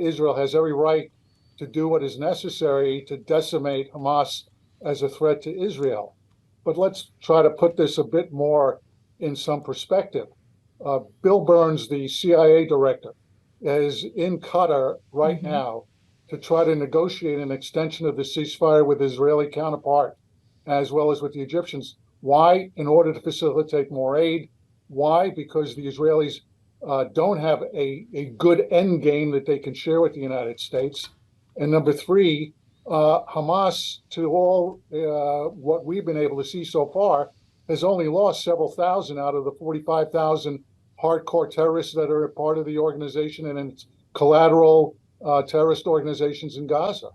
Israel has every right to do what is necessary to decimate Hamas as a threat to Israel. But let's try to put this a bit more in some perspective. Bill Burns, the CIA director, is in Qatar right now to try to negotiate an extension of the ceasefire with Israeli counterpart, as well as with the Egyptians. Why? In order to facilitate more aid. Why? Because the Israelis don't have a good end game that they can share with the United States. And number three, Hamas, to all what we've been able to see so far, has only lost several thousand out of the 45,000 hardcore terrorists that are a part of the organization and its collateral terrorist organizations in Gaza.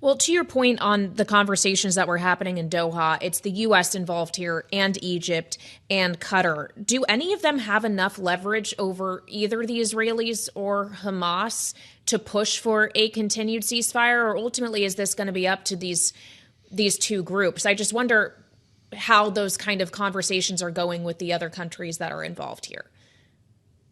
Well, to your point on the conversations that were happening in Doha, it's the U.S. involved here and Egypt and Qatar. Do any of them have enough leverage over either the Israelis or Hamas to push for a continued ceasefire? Or ultimately, is this going to be up to these two groups? I just wonder how those kind of conversations are going with the other countries that are involved here.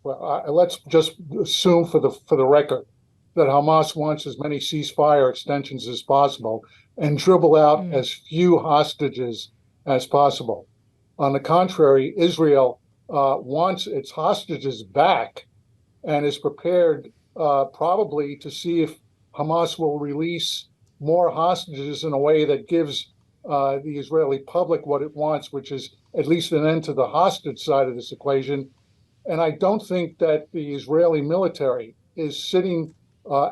Well, let's just assume for the record that Hamas wants as many ceasefire extensions as possible and dribble out as few hostages as possible. On the contrary, Israel wants its hostages back and is prepared probably to see if Hamas will release more hostages in a way that gives the Israeli public what it wants, which is at least an end to the hostage side of this equation. And I don't think that the Israeli military is sitting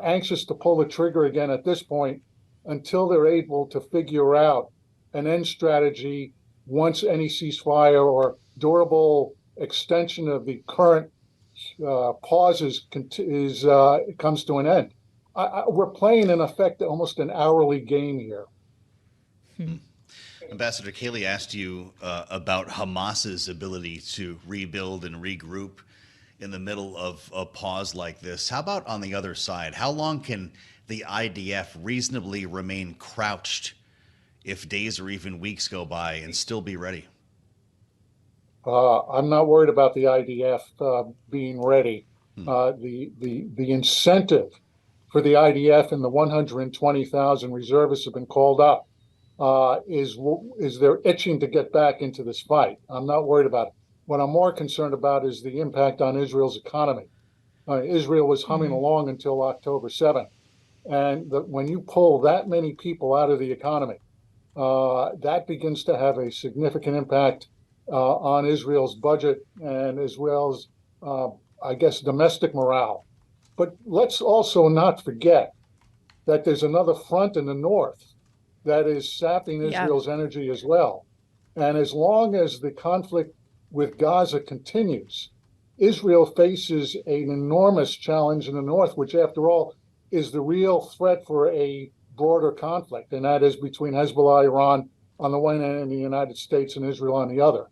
anxious to pull the trigger again at this point until they're able to figure out an end strategy once any ceasefire or durable extension of the current pauses comes to an end. We're playing, in effect, almost an hourly game here. Ambassador Cayley asked you about Hamas's ability to rebuild and regroup in the middle of a pause like this. How about on the other side? How long can the IDF reasonably remain crouched if days or even weeks go by and still be ready? I'm not worried about the IDF being ready. The incentive for the IDF and the 120,000 reservists have been called up is they're itching to get back into this fight. I'm not worried about it. What I'm more concerned about is the impact on Israel's economy. Israel was humming along until October 7th. And when you pull that many people out of the economy, that begins to have a significant impact on Israel's budget and as well as, I guess, domestic morale. But let's also not forget that there's another front in the north that is sapping Israel's energy as well. And as long as the conflict with Gaza continues, Israel faces an enormous challenge in the north, which, after all, is the real threat for a broader conflict, and that is between Hezbollah, Iran on the one hand, and the United States and Israel on the other.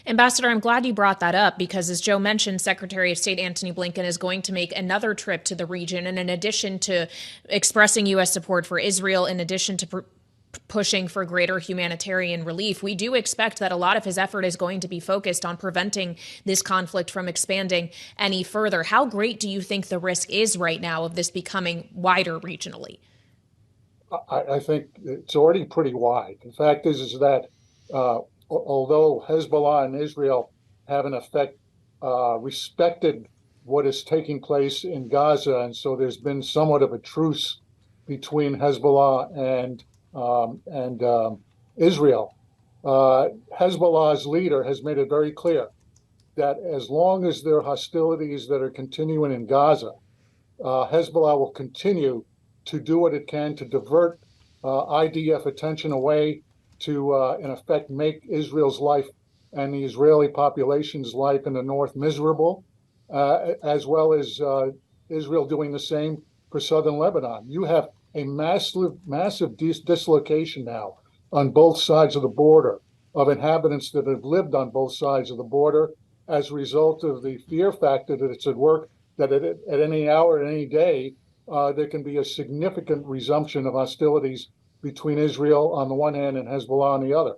Ambassador, I'm glad you brought that up because, as Joe mentioned, Secretary of State Antony Blinken is going to make another trip to the region. And in addition to expressing U.S. support for Israel, in addition to pushing for greater humanitarian relief, we do expect that a lot of his effort is going to be focused on preventing this conflict from expanding any further. How great do you think the risk is right now of this becoming wider regionally? I think it's already pretty wide. The fact is that although Hezbollah and Israel have in effect respected what is taking place in Gaza, and so there's been somewhat of a truce between Hezbollah and Israel. Hezbollah's leader has made it very clear that as long as there are hostilities that are continuing in Gaza, Hezbollah will continue to do what it can to divert IDF attention away to, in effect, make Israel's life and the Israeli population's life in the north miserable, as well as Israel doing the same for southern Lebanon. You have a massive dislocation now on both sides of the border of inhabitants that have lived on both sides of the border as a result of the fear factor that it's at work, that at any hour, at any day, there can be a significant resumption of hostilities between Israel on the one hand and Hezbollah on the other.